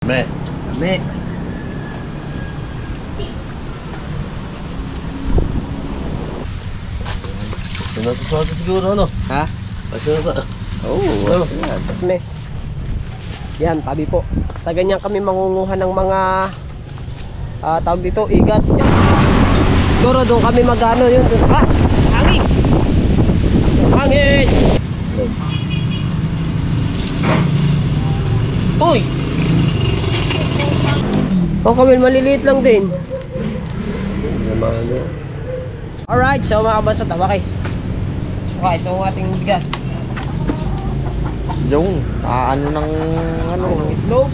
Me. Me. Sinata siguro ano? Ha? Sinata. Oo. Yan. Me. Yan, tabi po. Sa ganyan kami mangunguha ng mga tawag dito, igat. Yan. Siguro doon kami magano yun. Doon. Ha? Hangin! Hangin! Uy! Oh, kami maliliit lang din. Alright, so mga kabansot, okay. Okay, ito ang ating bigas. Yung, ano ng ano? Itlog.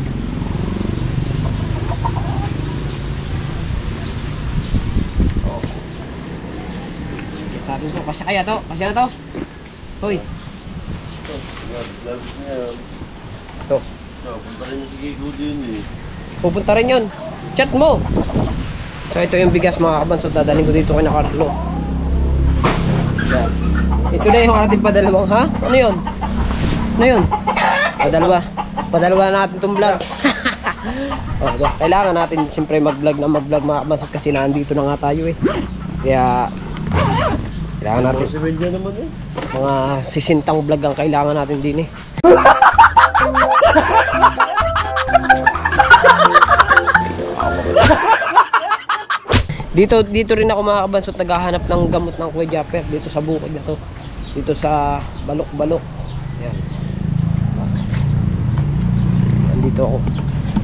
Oh. Yes, natin to. Kasya kaya to? Kasya na to? Hoy. Ito. Punta rin si Gigo din eh. Pupunta rin yun. Chat mo. So ito yung bigas mga kabansot. Dadaling ko dito kay na Carlo. Yan. Ito na yung ating padalawang, ha? Ano yun? Ano yun? Padalawa natin itong vlog. Oh, kailangan natin siyempre mag-vlog mga kabansot kasi nandito na nga tayo eh. Kaya kailangan natin Si Benja naman eh. mga sisintang vlog ang kailangan natin din eh. Dito rin ako mga kabansot naghahanap ng gamot ng Kuya Japper dito sa bukid na to. Dito sa balok-balok. Yan. Nandito ako.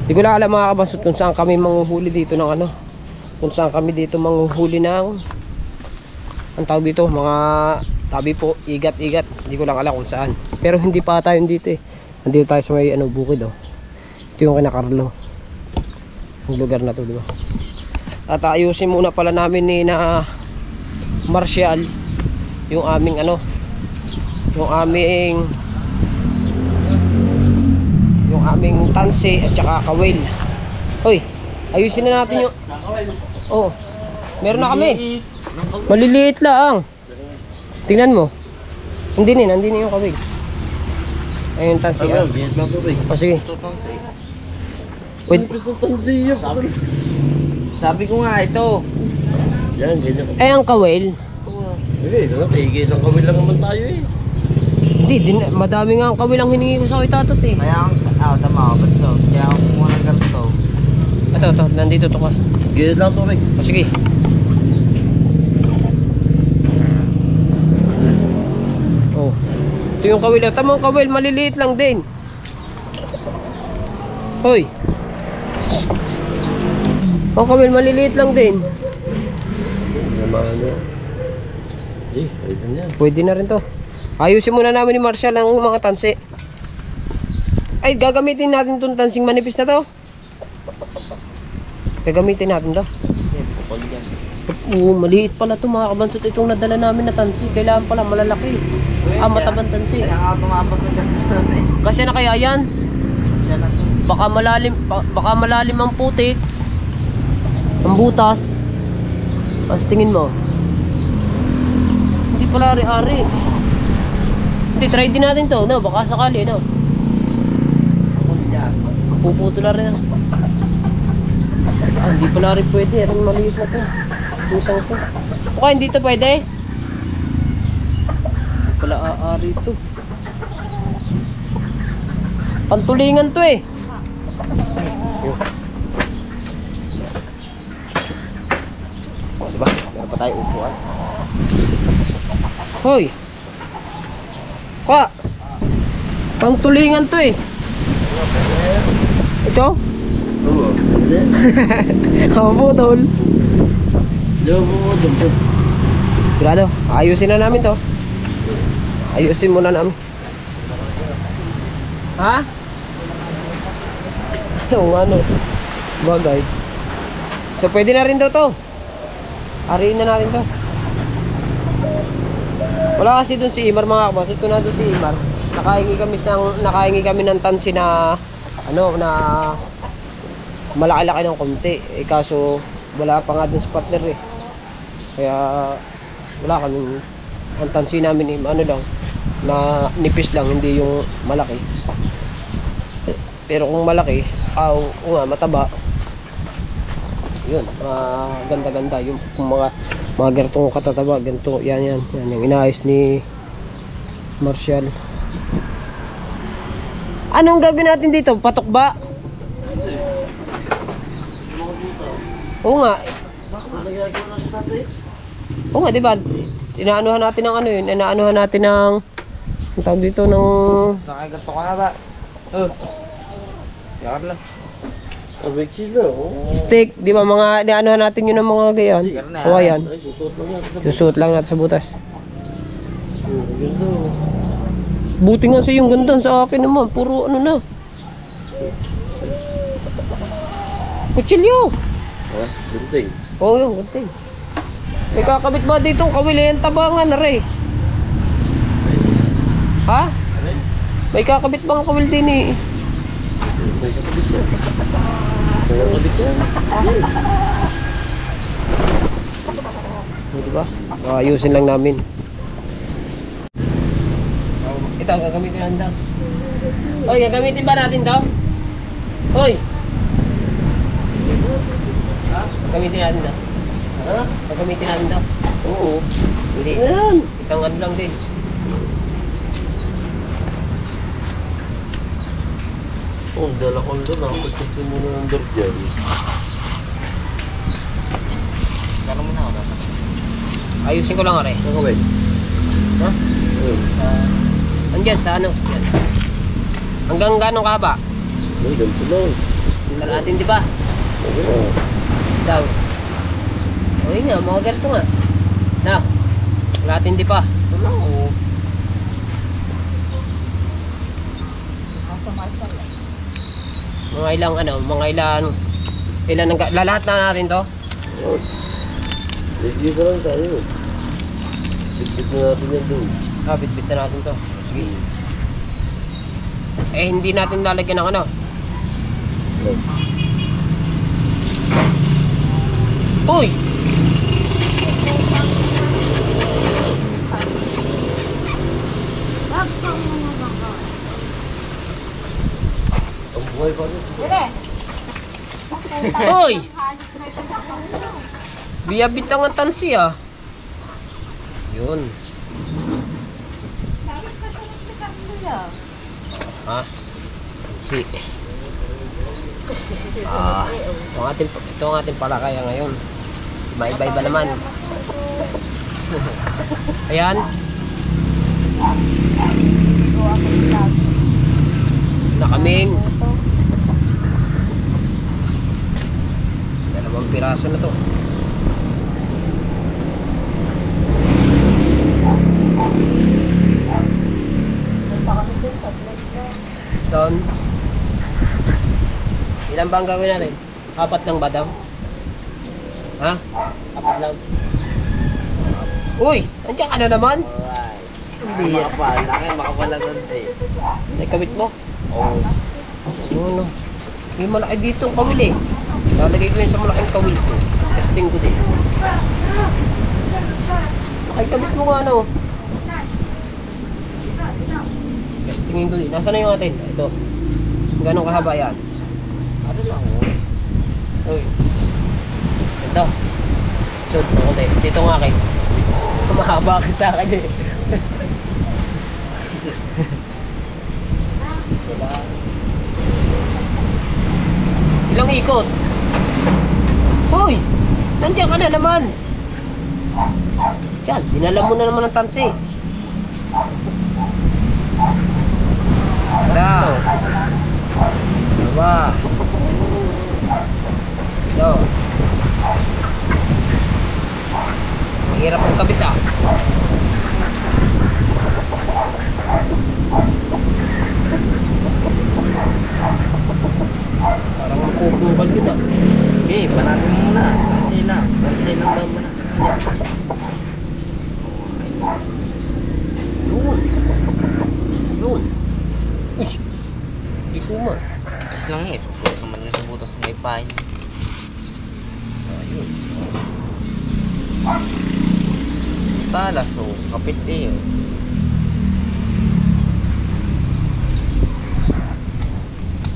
Hindi ko lang alam mga kabansot kung saan kami manghuhuli dito ng ano. Kung saan kami dito manghuhuli ng ang tawag dito, mga tabi po, igat-igat. Hindi ko lang alam kung saan. Pero hindi pa tayo dito eh. Nandito tayo sa may ano, bukid oh. Ito yung kina Carlo. Yung lugar na to, di ba? At ayusin muna pala namin ni na Marshall yung aming ano, yung aming tansi at saka kawil. Hoy, ayusin na natin yung oh, meron na kami. Maliliit lang. Tingnan mo. Nandini yung kawil. Ayun tansi. Ayun, bihit lang to eh. O sige. Wait. Sabi ko nga ito. Yan, ganyan. Eh ang kawil. Hindi, tigil isang kawil lang naman tayo eh. Hindi, madami nga ang kawil ang hiningi ko sa kay Tatot eh. Kaya tama ako. Ba't ito? Kaya ako kumuha ng ganito. Ito, nandito to ka. Gilid lang to eh. O sige. Oh. Ito yung kawil. Tamang kawil, maliliit lang din. Hoy. Shhh. Ang kawil, maliliit lang din. Naman ano. Eh, pwede na yan. Pwede na rin to. Ayusin muna namin ni Marshall ang mga tansi. Ay, gagamitin natin itong tansing manipis na to. Gagamitin natin to. Oo, maliit pala to mga kabansot. Itong nadala namin na tansi. Kailangan pala malalaki. Matabang tansi. Kaya nga tumapos ng ganito natin. Kasi na kaya yan. Siya na to. Baka malalim ang putik. Ang butas. Mas tingin mo. Hindi pala ari-ari. Hindi, try din natin to. No? Baka sakali, no? Puputo na rin. Hindi pala rin pwede. Aring maliit na to. Pusang to. Okay, hindi to pwede. Hindi pala aari to. Pantulingan to eh. O, diba? Meron pa tayo upuan. Hoy! Ka! Pantulingan to eh. Ito? Oo. Opo, tol. Diyo po. Grado, ayusin na namin to. Ayusin muna namin. Ha? Oo, ano? Bagay. So, pwede na rin daw to. Ariin na natin to. Wala kasi dun si Imar mga kabas. Ito na dun si Imar. Nakahingi kami ng tansi na ano, na malaki-laki ng konti. Eh kaso wala pa nga dun sa partner eh. Kaya wala kaming, ang tansi namin ano lang, na nipis lang, hindi yung malaki. Pero kung malaki, o nga, mataba, yun, ganda-ganda. Yung kung mga ganitong katataba, ganito, yan, yung inaayos ni Marshall. Anong gagawin natin dito? Patok ba? Oo nga. Oo nga, diba? Inaanuhan natin ng ano yun, inaanuhan natin ng ang tawag dito ng Nakaganto ka na ba? Yakar lang. Abig sila, oh. steak, di ba mga inaanuhan natin yun ng mga gayan. O yan, Ay, susuot lang yan. susuot lang natin sa butas. Ganda, oh. Buti nga sa yung ganda, sa akin naman, puro ano na. Kutsilyo! Ha? Gunting. Oo, yung gunting. May kakabit ba dito ang kawil? Yan tabangan na rin. Ha? May kakabit bang kawil din eh? May kakabit yan. May kakabit yan. Diba? Ayusin lang namin. Ito, gagamitin natin daw. Hoy, gagamitin ba natin daw? Hoy! Gagamitin natin daw. Ha? Gagamitin natin daw. Oo. Hindi. Ayan. Isang ano lang din. Oh, dala ko doon. Ako pagkastin mo na ng door dyan. Gano'n mo na ako. Ayusin ko lang are. Nakawin. Ha? Ayun. Andyan sa ano? Yan. Hanggang gano'ng kahaba? Ay, ganito lang. Tingnan natin, di ba? Sabi na. Daw. Okay nga, mga ganito nga. Na. Natin di pa. Ito lang oh. Mga ilang ano, mga ilan lahat na natin to. Oh. Review ka lang tayo. Bigit na natin yan doon. Bit na natin to. Sige. Hindi natin lalagyan ng ano. Uy! Ang buhay pa rin. Uy! Biyabit ang tansi ah. Yun. Ha? Tansi. Ito ang ating palakaya ngayon. Maiba-iba naman. Ayan. Nakaming. Dalawang piraso na to. Doon. Ilan ba ang gawin natin? 4 lang ba daw? Ha? 4 lang. Uy! Andiyan ka na naman? Alright. Bihira. Makapal lang doon sa'yo. Nakabit mo? Oo. Ano? Yung malaki dito ang kawil eh. Lalagay ko yun sa malaking kawil ko. Testing ko din. Nakikabit mo nga ano. Testingin ko din. Nasaan na yung atin? Ito. Ganong kahaba yan? Ano lang oh. Uy. Ito. Shoot mo ko din. Dito nga kayo. Mahaba ka sa akin eh. Ilang ikot? Hoy! Nandiyan ka na naman! Diyan, dinala mo na naman ang tansi. Isa. Dalawa. Ito. Mahirap ang kabit ah. Parang magkukubal kita. Okay, panatin mo muna. Pansay lang daw muna. Yun. Yun. Uy. Hindi ko man. Ayos lang eh. Susuot naman nga sa butas ng may pain. Ayun. Talas oh. Kapit eh oh.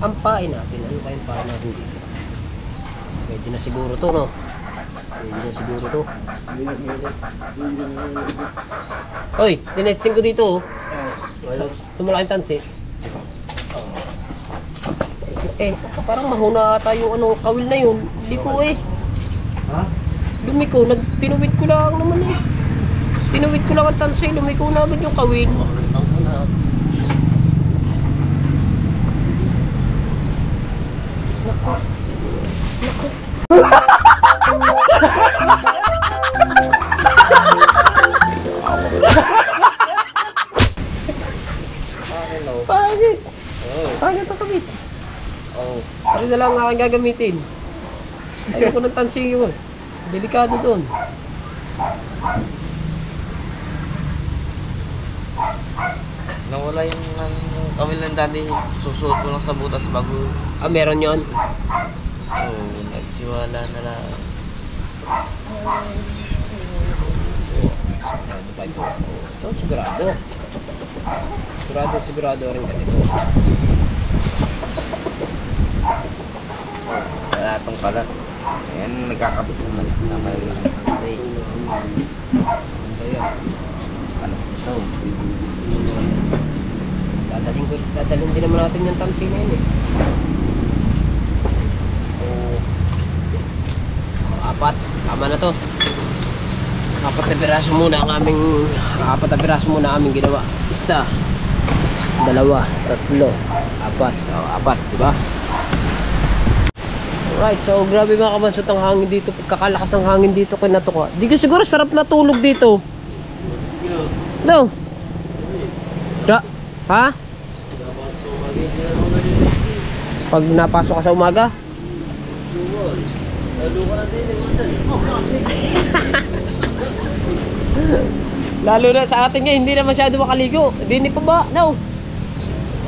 Ang pain natin, ano kayong pain natin dito? Pwede na siguro to, no? Pwede na siguro to. Hoy, dinesting ko dito, oh. Sumula yung tansi. Eh, parang mahuna ata yung ano, kawil na yun. Hindi ko eh. Ha? Lumiko, tinuwid ko lang naman eh. Tinuwid ko lang ang tansi, lumiko na agad yung kawil. Nako. Nako. Pangit. Pangit ang kabit. Ano na lang ang aking gagamitin. Ayoko ng tansing yun. Delikado doon. Nawala yung kawil ng dati, susuot ko lang sa butas bago. Ah, meron yon. Oo, nagsiwala na lang. Sigurado ba ito? Ito, sigurado. Sigurado rin ganito. Wala itong kalat. Ayan, nagkakabit naman na malalang tansay. Ano yan? Kalat sa ito. Dadalhin din naman natin yung tansi na yun eh. Apat. Tama na to. Apat na piraso muna ang aming ginawa. Isa, dalawa, tatlo, apat. So, apat, diba? Alright, so grabe mga kabansot ang hangin dito. Pagkakalakas ang hangin dito kay Natuka. Di ko siguro sarap na tulog dito. No? Ha? Pag napasok ka sa umaga? Lalo na sa atin nga, hindi na masyado makaligo. Hindi pa ba? No.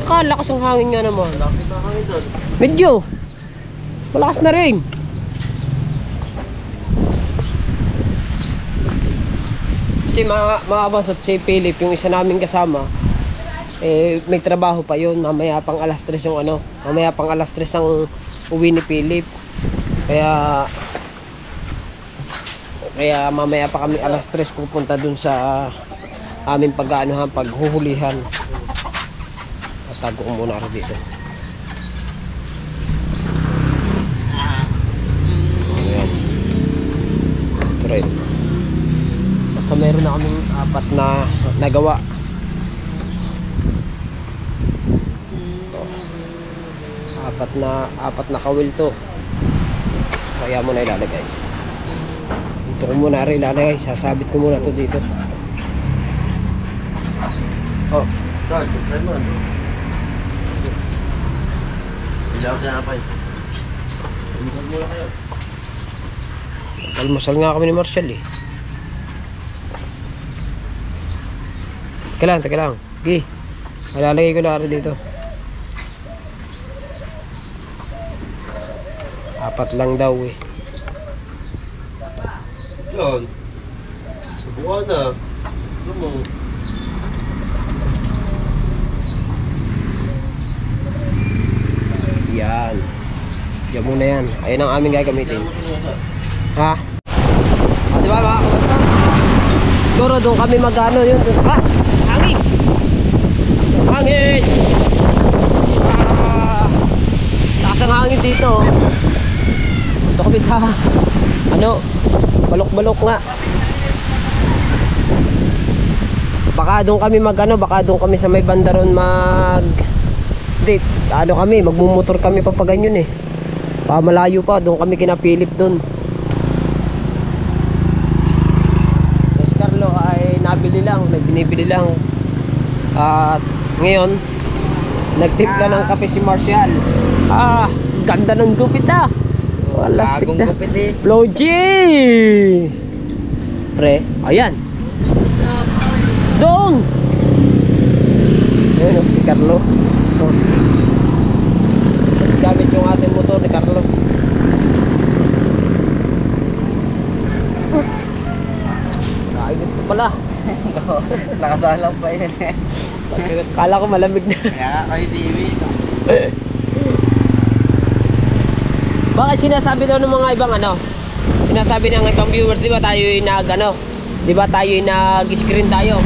Kalakas ang hangin nga naman. Medyo. Malakas na rin. Kasi mga abansot, si Philip, yung isa naming kasama, eh, may trabaho pa yun. Mamaya pang alas 3 yung ano. Mamaya pang alas 3 ang uwi ni Philip. Kaya mamaya pa kami alas 3 pupunta dun sa aming pag-aanuhan, paghuhulihan. Tatago ko muna rin dito. Ayan. Ito rin. Basta meron na kaming apat na nagawa. Apat na kawil to. Kaya mo na ilalagay. Dito ko muna rin ilalagay. Sasabit ko muna to dito. Oh. Saan? Saan mo? Ilaw ka na pa yun. Almusal muna kayo. Almusal nga kami ni Marshall eh. Teka lang. Gi. Malalagay ko na rin dito. Apat lang daw eh. Yan. Buka na. Ano mo? Yan. Yan muna yan. Ayun ang aming gagamitin. Ha? O, diba mga kabata? Siguro doon kami mag-ano yun. Ha? Hangin! Hangin! Taas ang hangin dito. Ito kami sa ano, balok-balok nga. Baka doon kami baka doon kami sa may bandaron date. Ano kami, magmumotor kami papaganyan eh. Malayo pa, doon kami kina Philip doon. Si Carlo ay binibili lang. At ngayon, nagtimpla ng kape si Marshall. Ganda ng gupit ah. Wala Bagong sikta. gupit eh. Flow G! Pre, ayan. Doon! Ayan si Carlo. Gamit yung ating motor ni Carlo. Nakagit pa pala. Nakasalang pa yun eh. Kala ko malamig na. Kaya nga kayo TV. Bakit sinasabi daw ng mga ibang ano? Sinasabi ng ibang viewers, di ba tayo yung di ba tayo yung nag-screen tayo?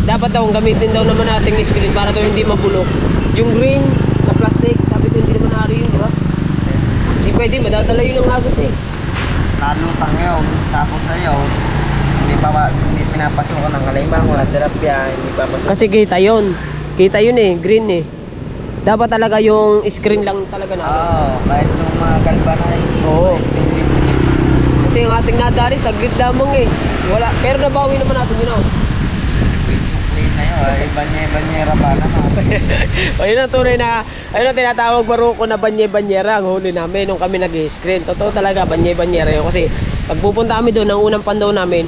Dapat daw gamitin daw naman natin yung screen para daw hindi mabulok. Yung green na plastic, sabi ko hindi naman nari yun, di ba? Hindi pwede, madadala yun ng agos eh. Nalutang yun, tapos sa'yo, hindi pinapasukan ng kalimang, wala terapya, hindi papasukan. Kasi kita yun eh, green eh. Dapat talaga yung screen lang talaga na. Oo, kahit yung mga galvanized. Oo. Kasi yung ating nadari, saglit lamang eh. Wala, pero nabawi naman natin yun oh. Hindi na yun, ay banye-banyera pa naman. Ayun ang tunay na, ayun ang tinatawag Baruko na banye-banyera ang huli namin nung kami nag-screen. Totoo talaga, banye-banyera yun. Kasi pagpupunta kami doon, ang unang pandaw namin,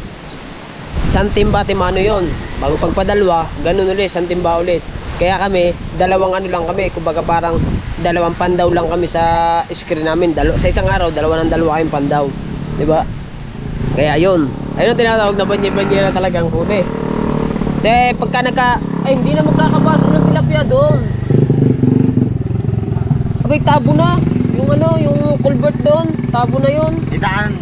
isang timba timano yun. Bago pagpadalwa, ganun ulit, isang timba ulit. Kaya kami, dalawang ano lang kami, kumbaga parang dalawang pandaw lang kami sa screen namin. Sa isang araw, dalawa kayong pandaw. Diba? Kaya yun. Ayun ang tinatawag na banye-banyera talagang huli. Kasi pagka hindi na magkakabaso ng tilapia doon. Abay, tabo na. Yung yung culvert doon, tabo na yun. Idaan.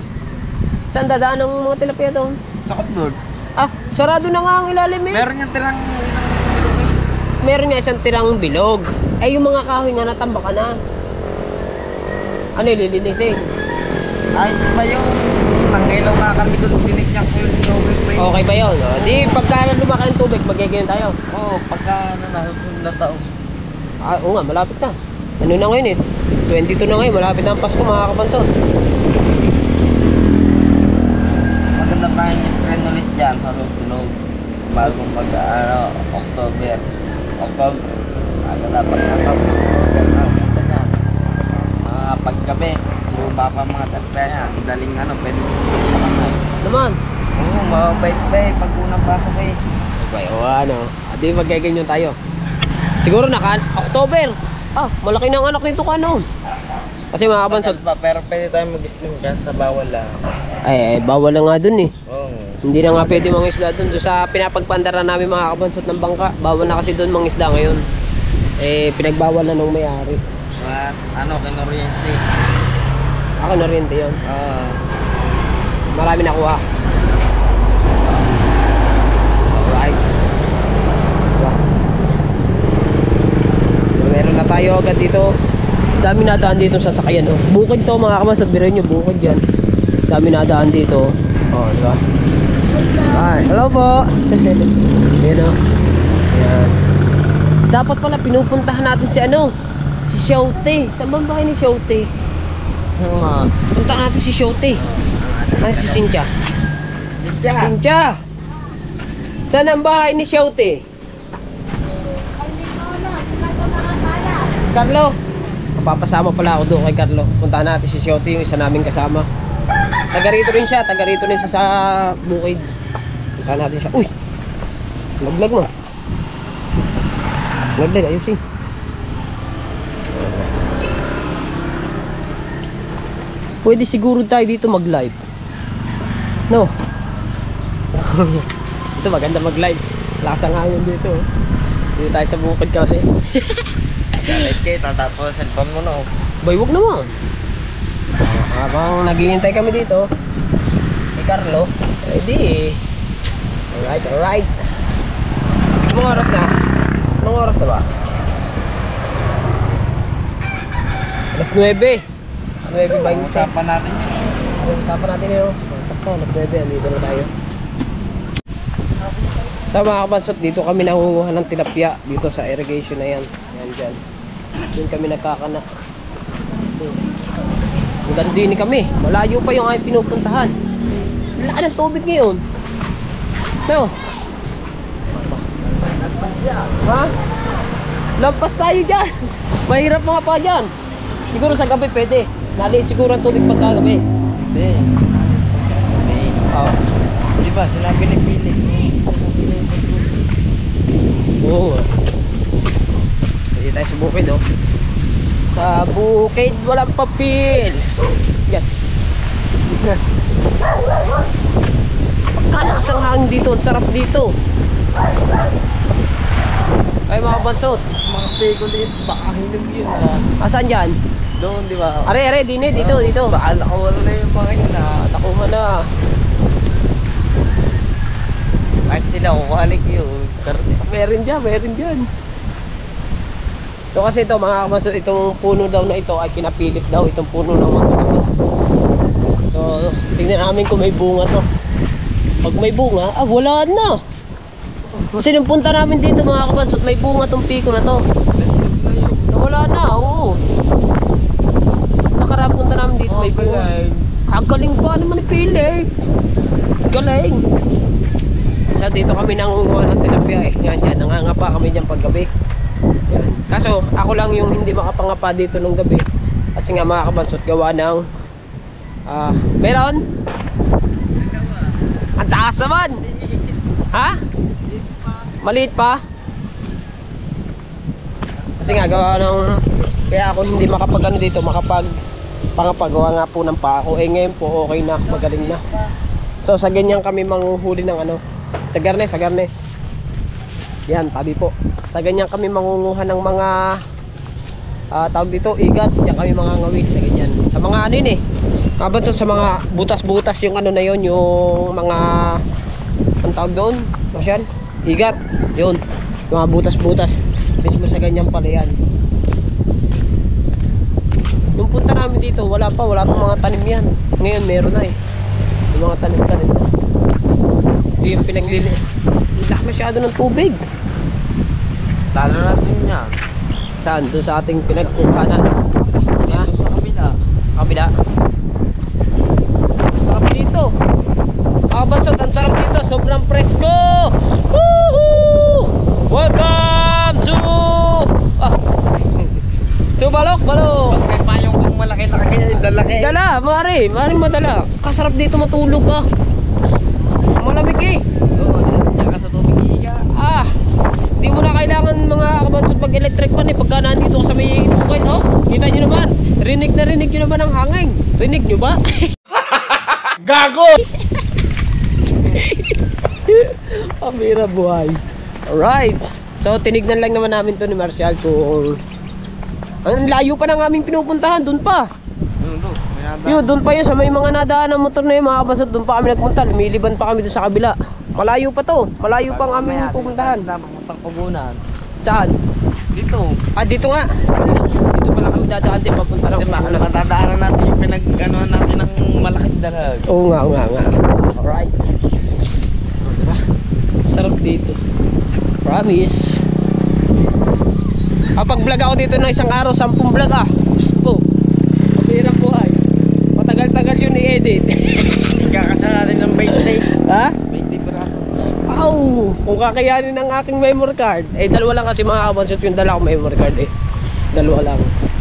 Saan dadaan ng mga tilapia doon? Sa cupboard. Ah, sarado na nga ang ilalim eh. Meron yung tilang Meron nga isang tirang bilog. Ay, yung mga kahoy nga natambak ka na. Ano ililinisin? ayos pa yung nanggilaw nga kami doon, tinignan ko yung tubig pa yun. Okay ba yun? Di, pagka lumaki ng tubig, magiging tayo. Oo, pagka nasusunod na taon. Ah, oo nga, malapit na. Ano na ngayon eh? 22 na ngayon, malapit na ang Pasko mga kapansot. Maganda pa yung screen ulit dyan sa susunod. Bagong October. Aga dapat natapos. Maganda na. Paggabi, bumaba pa mga tataya. Daling pwede magpapakasal. Naman. Oo, mabait-bait. Pag unang pasok eh. Okay, o ano. Di magkaganyan tayo. Siguro October. Ah, malaki na ang anak nito kano. Kasi mga kabansot. Pero pwede tayo mag-stream kasi sa bawal lang. Ay, bawal na nga dun eh. Oo. Hindi na nga pwede mangisda dun. Doon sa pinapagpandara namin mga kabansot ng bangka. Bawal na kasi dun mangisda ngayon. Eh, pinagbawal na nung may-ari. Kinoriente. Ako na rin yun. Oo. Marami nakuha. Alright. Meron na tayo agad dito. Dami nadaan dito sa sasakyan. Oh. Bukid to mga kabansot. Biruin nyo, bukid yan. Dami nadaan dito. Oh, di ba? Hi. Hello po. Yan o. Yan. Dapat pala pinupuntahan natin si si Shote. Saan bang bahay ni Shote? Puntahan natin si Shote. Ay, si Cynthia. Cynthia! Saan ang bahay ni Shote? Carlo! Papasama pala ako doon kay Carlo. Puntahan natin si Shote, yung isa naming kasama. Taga rito rin siya sa bukid. Puntahan natin siya. Uy! Laglag mo. Laglag, ayusin. Pwede siguro tayo dito mag-live. No? Ito maganda mag-live. Lakas ang hangin dito. Dito tayo sa bukid kasi. Galit kayo, tatapos cellphone mo no. Boy, wag naman. Habang naghihintay kami dito ni Carlo, di. Alright. Anong oras na? Anong oras na ba? Alas 9. 9 ba yung Usapan natin yun. usapan natin yun. Sakto, alas 9. Andito na tayo. Sa mga kabansot, dito kami nangunguha ng tilapia. Dito sa irrigation na yan. Yan dyan. Doon kami nagkakanak. Hanggang din kami. Malayo pa yung aming pinupuntahan. Laki ng tubig ngayon. No? Ha? Lampas tayo dyan. Mahirap mga pa dyan. Siguro sa gabi pwede. Naliit siguro ang tubig pagkagabi. Hindi. Oo. Di ba? Sinabi ni Pili. Oo. Pwede tayo sa bukid oh. Sa bukid walang papel. Yan. Pagkalakas ang hangin dito. Ang sarap dito. Ay mga bansot. Mga pego dito. Baka hinog yun Asan dyan? Doon, di ba? Are, dito. Baala ko wala na yung mga yun na. Takuma na. Kahit sila kukuhalik yun. Meron dyan. So kasi ito mga kabansot, itong puno daw na ito ay pinapilit daw, itong puno ng mangga na to. So tingnan namin kung may bunga to. Pag may bunga, wala na. Kasi nung punta namin dito mga kabansot, may bunga tong piko na to. Wala na, oo. Nakaraan punta namin dito, may bunga. Galing pa naman ipilit. Galing. So dito kami nangunguha ng tilapia eh. Yan, nangangapa kami dyan paggabi. Yan. Kaso ako lang yung hindi makapangapa dito nung gabi. Kasi nga mga kabansot, gawa ng meron? Ang taas naman. Ha? Maliit pa? Kasi nga gawa ng, kaya ako hindi makapag dito, pangapagawa nga po ng pako. Eh ngayon po okay na, magaling na. So sa ganyan kami manghuhuli ng sa garne. Yan, tabi po. Sa ganyan kami mangunguha ng mga tawag dito, igat. Yan kami mga ngawit sa ganyan. Sa mga kabansot, sa mga butas-butas yung na yon, yung mga ang tawag doon, masyan, igat. Yun, yung mga butas-butas. Mismo sa ganyan pala yan. Nung punta namin dito, wala pa mga tanim yan. Ngayon meron na eh. Yung mga tanim-tanim na. Hindi yung pinaglili. Laki masyado ng tubig. Talo natin yan. Saan? Doon sa ating pinagkuhanan. Dito sa Kabila. Sarap dito. Kabansot, ang sarap dito. Sobrang presko. Woohoo! Welcome to Balok. Pag may payong kang malaki na kanya, dalaki. Dala, mari madala. Kasarap dito matulog ka. Malamig eh. Oo, diyan ka sa tubig higa. Di mo na kailangan mga kabansot pag electric fan eh. Pagka nandito ka sa may bukid, kita nyo naman. Rinig nyo naman ang hangin. Rinig nyo ba? Gago! Amira buhay. Alright. So tinignan lang naman namin to ni Marcial kung ang layo pa ng aming pinupuntahan. Doon pa. Doon pa yun sa may mga nadaan ng motor na yun mga kabansot. Doon pa kami nagpunta. Lumiliban pa kami doon sa kabila. Malayo pa to. Malayo pa ang aming pupuntahan. Papuntang Pugunan. Saan? Dito. Dito nga. Dito pala kami dadaan din papunta ng Pugunan. Matadaanan natin yung pinag-anoan natin ng malaking dalag. Oo nga. Alright. Diba? Sarap dito. Promise. Pag vlog ako dito ng isang araw, 10 vlog Gusto. Pabirang buhay. Matagal-tagal yun i-edit. Kakasa natin ng 20. Ha? 20 piraso. Kung kakayanin ng aking memory card. Dalawa lang kasi mga kabansot yung dala ko memory card Dalawa lang.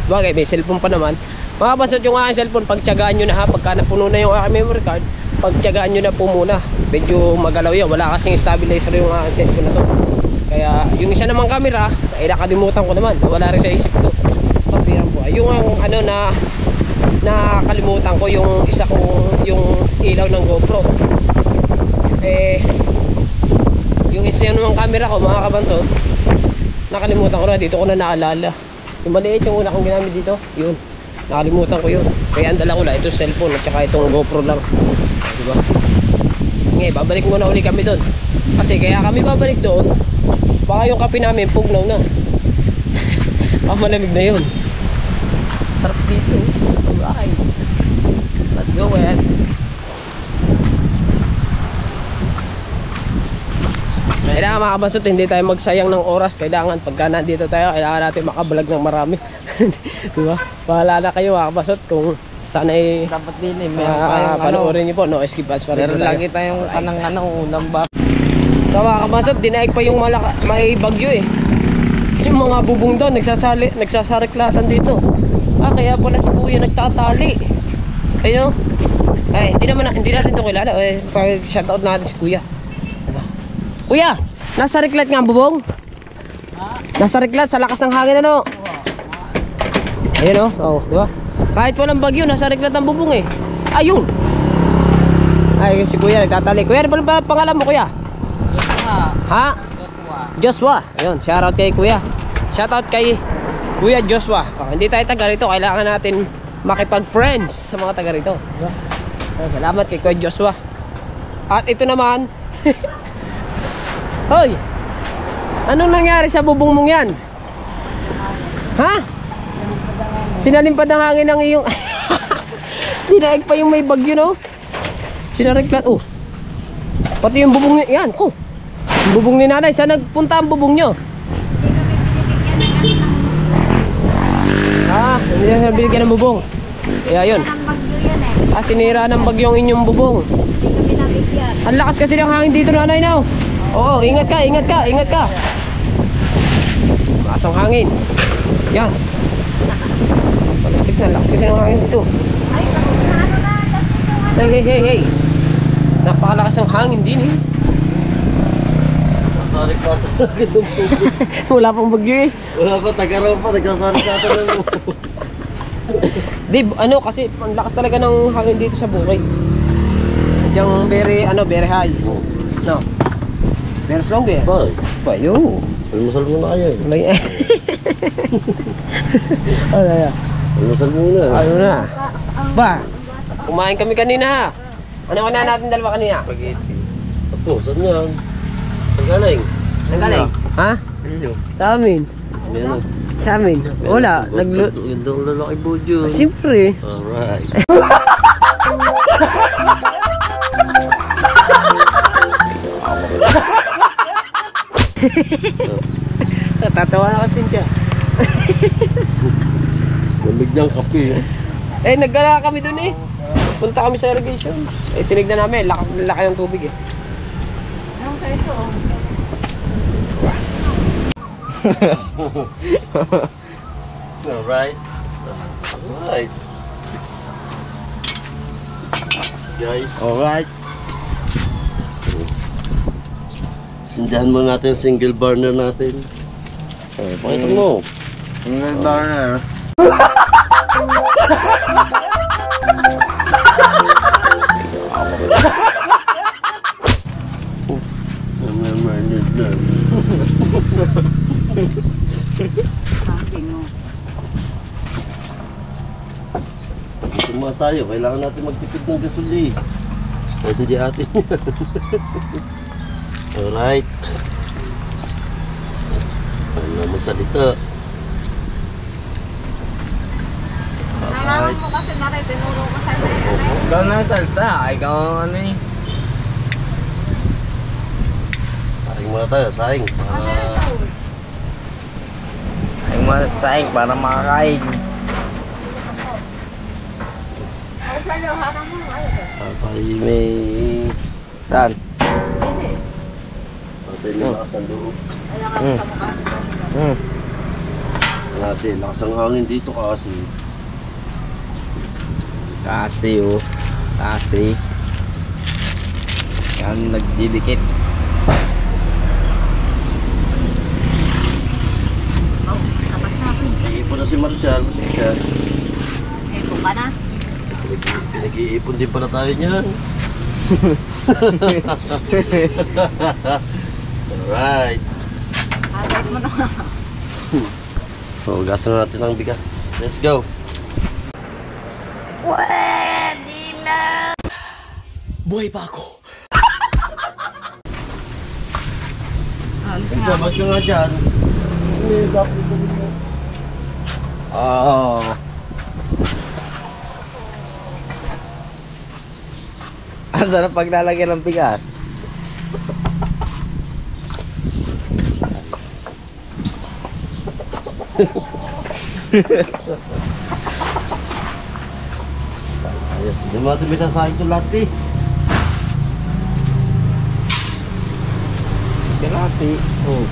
Bagay, may cellphone pa naman. Mga kabansot, yung aking cellphone, pagtyagaan nyo na pagka napuno na yung aking memory card, pagtyagaan nyo na po muna. Medyo magalaw yun. Wala kasing stabilizer yung aking cellphone na to. Kaya yung isa namang camera, nakalimutan ko naman. Wala rin sa isip ko. Pabirang po. Yung nakalimutan ko yung isa kong yung ilaw ng GoPro. Yung isa namang camera ko mga kabansot, nakalimutan ko na. Dito ko na naalala. Yung maliit yung una kong ginamit dito, yun. Nakalimutan ko yun. Kaya ang dala ko lang ito cellphone at saka itong GoPro lang. Diba? Ngayon, babalik muna uli kami doon. Kasi kaya kami babalik doon, baka yung kape namin pugnaw na. Malamig na yun. Sarap dito. Alright. Let's go ahead. Kailangan mga kabansot, hindi tayo magsayang ng oras. Kailangan pagka nandito tayo, kailangan natin makablog ng marami. Diba? Bahala na kayo mga kabansot kung sana dapat din meron panoorin nyo po. No skip ads pa rin. Meron lagi tayong unang bak. So mga kabansot, dinaig pa yung may bagyo Yung mga bubong doon nagsasariklatan dito. Kaya pala si kuya nagtatali. Ayun. Hindi natin ito kilala. Pag shoutout natin si kuya. Kuya, nasa riklat nga ang bubong? Nasa riklat sa lakas ng hangin Ayun diba? Kahit walang bagyo, nasa riklat ang bubong Ayun. Si kuya nagtatali. Kuya, ano pala pangalan mo kuya? Ha? Joshua. Ayun, shoutout kay kuya. Shoutout kay Kuya Joshua. Hindi tayo taga rito, kailangan natin makipag-friends sa mga taga rito. Salamat kay Kuya Joshua. At ito naman. Hoy! Anong nangyari sa bubong mong yan? Ha? Sinalimpad ang hangin ng iyong... Dinaig pa yung may bagyo, no? Sinariklat. Oh. Pati yung bubong niya. Yan. Oh. Yung bubong ni nanay. Saan nagpunta ang bubong nyo? Ah, hindi na binigyan ng bubong. Kaya yun. Ah, sinira ng bagyo ang inyong bubong. Ang lakas kasi ng hangin dito, nanay, no? Oo, ingat ka, ingat ka, ingat ka. Lakas ang hangin. Yan. Plastic na, lakas kasi ng hangin dito. Hey, hey, hey, hey. Napakalakas ng hangin din, eh. Nagsasarik ka talaga ng tubig. Wala pang bagyo, eh. Wala pa, taga-raw pa, nagsasarik ka talaga ng Di, ano, kasi ang lakas talaga ng hangin dito sa Bukid. Sadyang very, very high. No. Very strong, eh. Bakit? Bayo. Almusal muna kayo eh. May... Ano yan? Almusal muna. Ano na? Ba? Kumain kami kanina, ha? Ano ka na natin dalawa kanina? Spaghetti. Apo, saan yan? Saan galing? Ang galing? Ha? Ano? Sa amin. Yan na. Sa amin. Wala. Gandang lalaki po dyan. Siyempre. Alright. Natatawa na kasi siya. Lamig ng kape eh. Eh, naggala kami dun eh. Punta kami sa irrigation. Eh, tinignan namin. Laki ng tubig eh. Anong keso? Alright. Alright. Guys. Alright. Sindihan mo natin yung single burner natin. Oh, pakita mo. Single burner. Gusto mo tayo, kailangan natin magtipid ng gasoli. Pwede di atin. Alright. Ano magsalita? Nalaman mo kasi natin, tinuro ko sa nanay. Ikaw na salta. Ikaw ang ano eh. Saing muna tayo, saing. Ay masasaing para makakain. Ay, sa iyo, harang mo. Tayo may... Dan. Natin yung lakas ng loob. Ayan ka sa mukha. Natin, lakas ng hangin dito kasi. Kasi oh. Kasi. Yan nagdidikit. Oh, tapat na ako. Nag-iipon na si Marcial. Kasi siya. Eh, kung ka na. Pinag-iipon din pala tayo niyan. Alright. Alright mo na. So, gasan natin ang bigas. Let's go. Pwede na. Buhay pa ako. Alis Ang nga ako. sabas ka nga dyan. Oo. Ang sarap paglalagyan ng bigas. Ayun, hindi mo natin may sasahig ito lahat eh. Kalasi. Oh.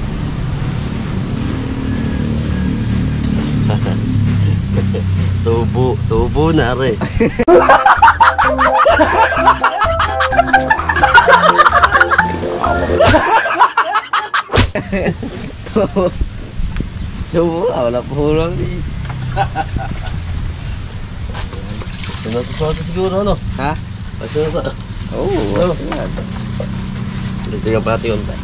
Tubo na rin. Wala pa hulang eh. Sunod siguro ano? Ha? Sunod. Oo. Dito yung pati yung tayo.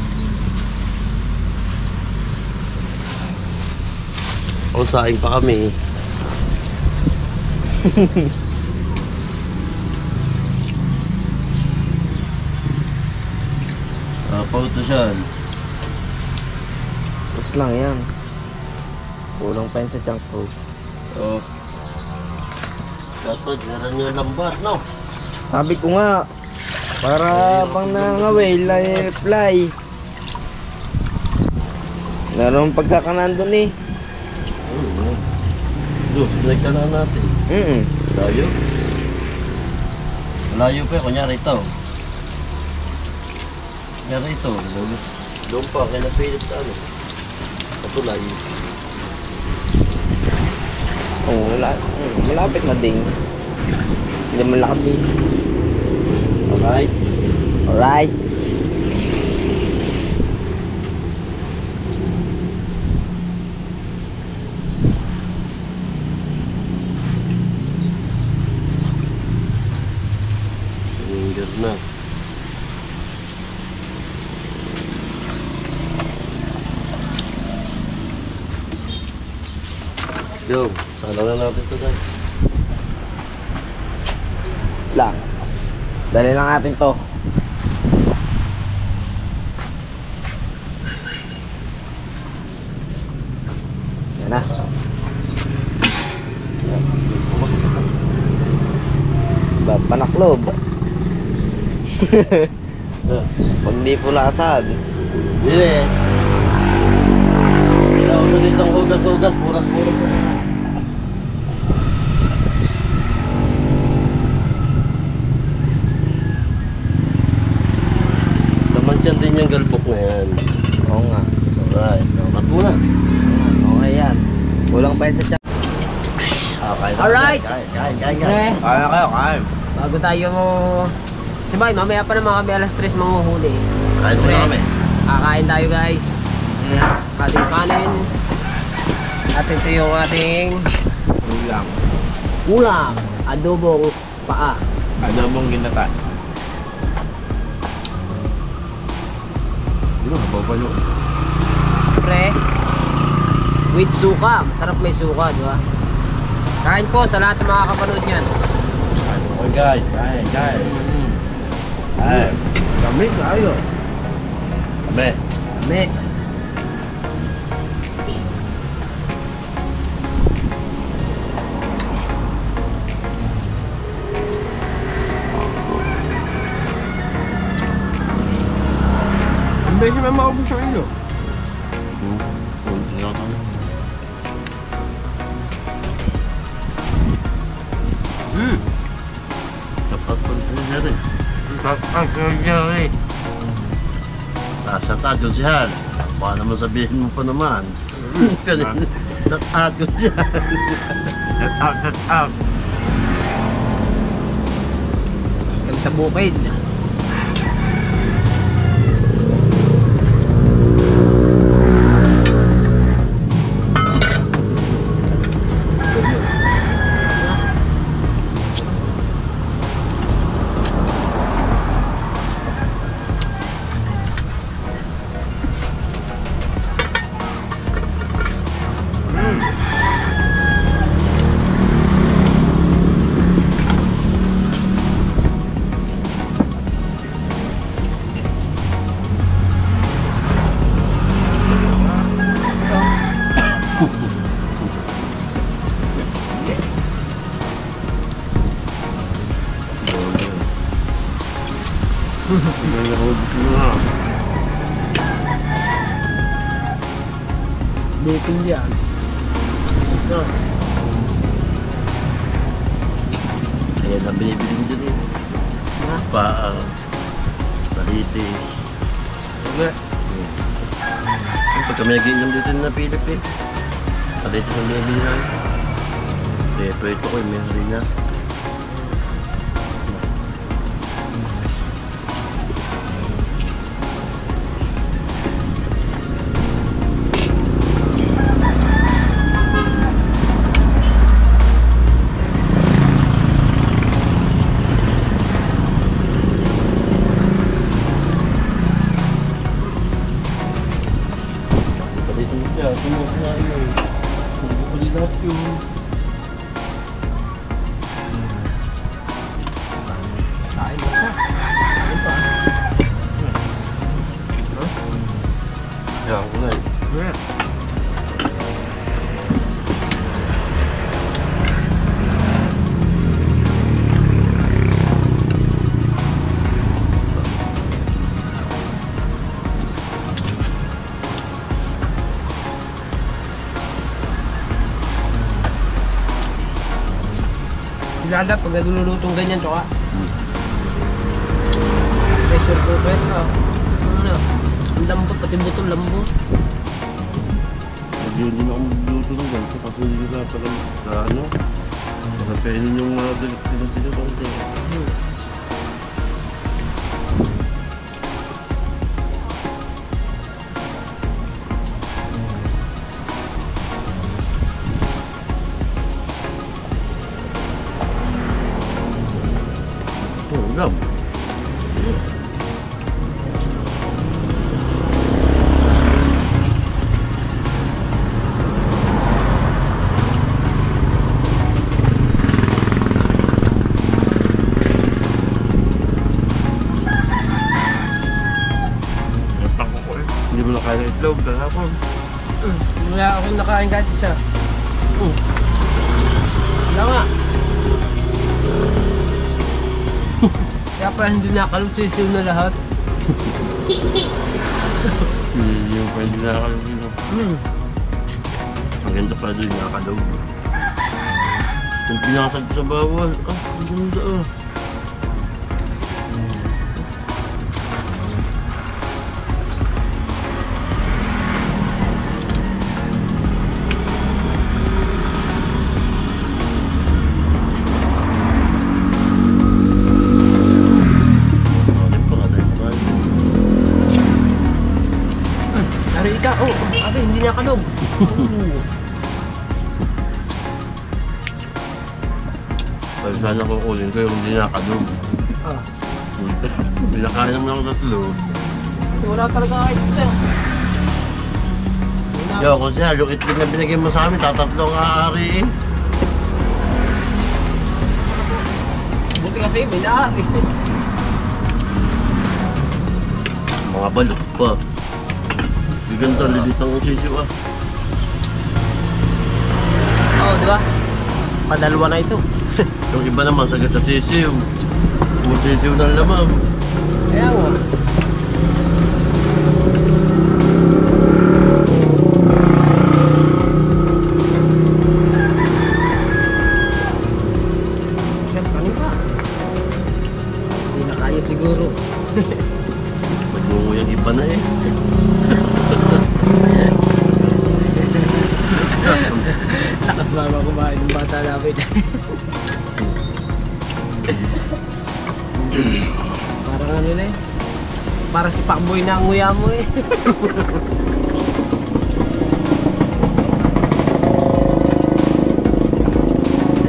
Kung saing pa kami. Pauto siya. Tapos lang yan. Kulang pa yun sa junk food. Oh. Dapat garan yung lambat, no? Sabi ko nga, para bang nangaway, fly. Naroon pagkakanan doon eh. Dos, pinagkalaan natin. Layo. Malayo pa, kunyari ito. Kunyari ito, lulus. Doon pa, kaya napilit sa ano. Patulay. Oo, malapit na ding. Hindi malakad din. Alright. Alright. Linger na. Let's go. Sana na natin ito, guys. Lang. Dali lang natin to. Yan na. Panaklob. Pag di pulasad. Hindi. Hindi ako sa ditong hugas-hugas. Puras-puras na. Laman din yung galbok na yan. Oo nga. Alright. Mat mo na. Okay yan. Kulang pa yun sa tiyan. Okay. Alright. Kain. Pre, Kaya kayo, kain. bago tayo mo... Sabay, mamaya pa naman kami alas 3 manghuhuli. Kain mo na kami. Kakain tayo guys. Ating kanin. At ito yung ating Ulam. ulam. Adobong paa. Adobong ginata. Yun, babalo. Pre, with suka. Masarap may suka, di ba? Kain po sa lahat ng mga kapanood niyan. Okay guys. Kain. Kain. Kami tayo. Kami. Kami. Ang beses may maubos sa inyo. Sapat po niya rin. Jerry. Nasa tagod siya. Baka naman sabihin mo pa naman. Tatagod siya. Shut out. Kami sa bukid. Bukid yan. No. Ayan ang binibili ko dyan eh. Ha? Paa. Balitis. Okay. Pag kami nag-iinom dito na Pilipin. Balitis ang binibili namin. Pero ito ko yung may harina. Dito mo siya, sumusunod na yun. Lada pag naglulutong ganyan, tsaka. Pressure cooker, ano, ang lambot, pati butong lambot. Hindi na ako magluto ng ganito kasi hindi na pala sa ano. Baka kainin yung mga sila konti. Ulam. Hindi mo na kaya ng itlog kahapon. Wala akong nakain kahit isa. Wala nga. Kaya pa hindi nakalusisiw na lahat. Hindi yung pwede nakakalugin. Ang ganda pa doon nakakalog. Yung pinasag ko sa bawal. Ang ganda Ari ka, abi, hindi niya kalog. Pag sana kukunin ko yung hindi nakakalog. Pinakain naman ako tatlo. Wala talaga kahit isa. Yo, kung siya, yung itlog na binigay mo sa amin, tatatlo ang aari eh. Buti kasi may naari. Mga balot pa. Yung ganda, lilit ang sisiw ah. Oo, di ba? Padalwa na ito. Yung iba naman sagad sa sisiw. Puro sisiw ng lamang. Kaya nga. Chef, kanin pa. Hindi na kaya siguro. Nagmunguyang iba na eh. Lakas mama kumain ng bata namin. Parang ano na eh. Para si Pakboy na ang nguya mo eh.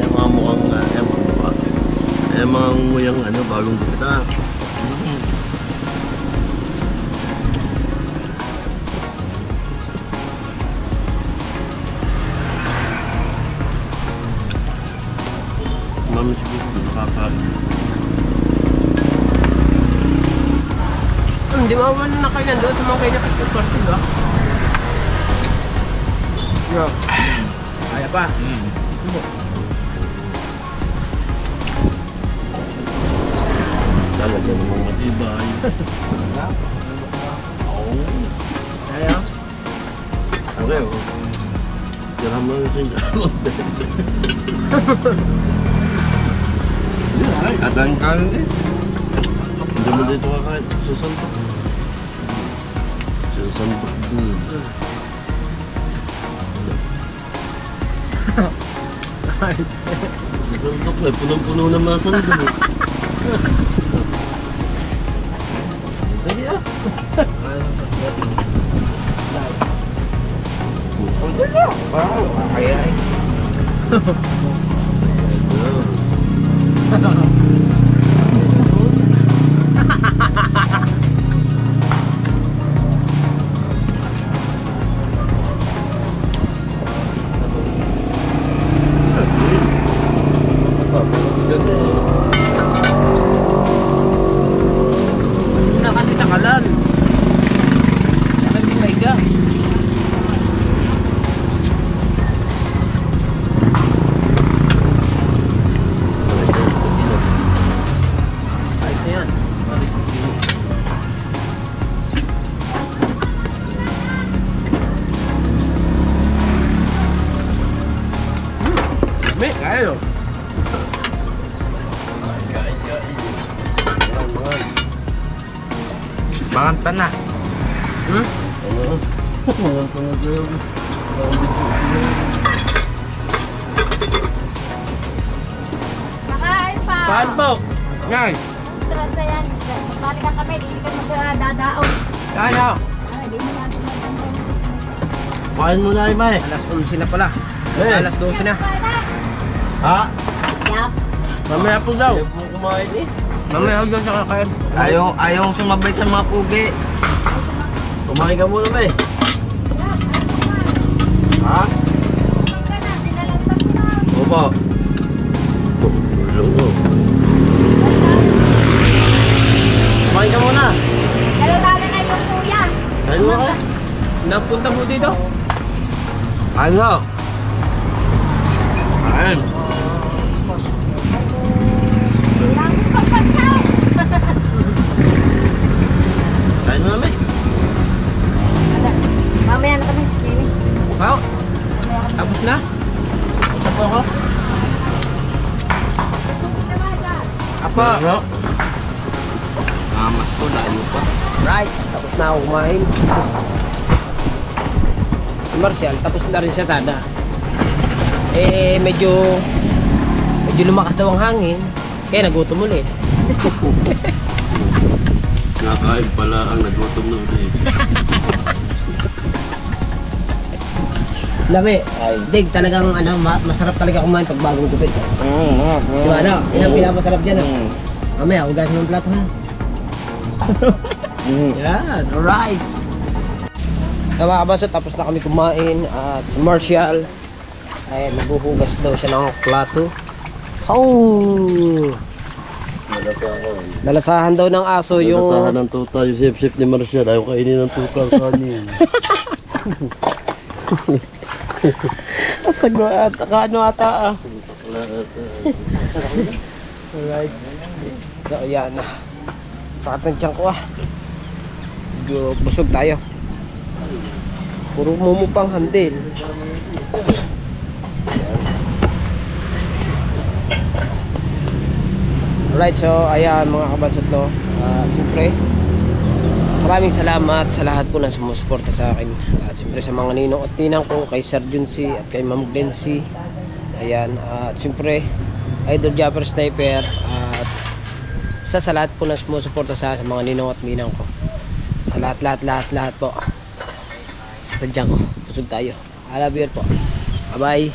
Mga mukhang, mga nguyang ano, bagong gupit ah. Mami siguro nakakain. Hindi mo naman na kailan doon sa mga ganyan kasi party ba? Yo. Kaya pa. Talaga namang matibay. Kaya? Okay, tira mo na siya. Kadaing kanin eh. Hindi mo dito kakain. Susantok. Susantok din. Susantok eh. Punong-puno na mga sandok. Hindi ah. Kaya eh. Na kasi sakalan. Saka hindi maiga. Bangan pa na. Hmm? Oo. Walang talaga yun. Walang video siya. Nakain pa. Saan po? Yan. Sarap na yan. Balik ka kami, hindi ka magdadaon. Yan o. Ay, di mo natin magdadaon. Kumain mo na, Imay. Alas 11 na pala. Eh. Alas 12 na. Ha? Yap. Mamaya po daw. Ayaw mo kumain eh. Mamaya po daw sa kakain. Ayaw sumabay sa mga pugi. Kumain ka muna, May. Ha? Kumain ka na, dinalantas na. Opo. Tulong ko. Kumain ka muna. Dalo-dalo na yung kuya. Kain mo ka. Napunta mo dito? Kain mo. Kain. Langit pagpasaw. Kain mo na, May. Mamaya na kami, Jenny. Wow. Tapos na? Tapos ako? Apa? Ano? Mas po, layo pa. Right. Tapos na ako kumain. Si Marcial, tapos na rin siya sana. Eh, medyo lumakas daw ang hangin. Kaya nagutom ulit. Nakain pala ang nagutom na ulit. Lami, Dig, talagang masarap talaga kumain pag bagong gupit. Di ba ano? Yan ang pinapasarap dyan. Mamaya, hugasan mo ang plato ha. Yan, alright. Mga kabasot, tapos na kami kumain. At si Marcial, ay maghuhugas daw siya ng plato. Oh! Lalasahan daw ng aso yung... Nalasahan ng tuta yung sip-sip ni Marcial. Ayaw kainin ng tuta ang kanin. Asagwa at ano ata ah. Alright. So yan na. Sakit ng tiyan ko ah. Medyo busog tayo. Puro mumupang handil. Alright, so ayan mga kabansot no. Siyempre maraming salamat sa lahat po na sumusuporta sa akin. Siyempre sa mga ninong at ninang ko, kay Sir Junsi at kay Ma'am Glency. Ayan, at siyempre Idol Japper Sniper at sa lahat po na sumusuporta sa mga ninong at ninang ko. Sa lahat po. Sa tadyang ko. Susog tayo. I love you po. Bye bye.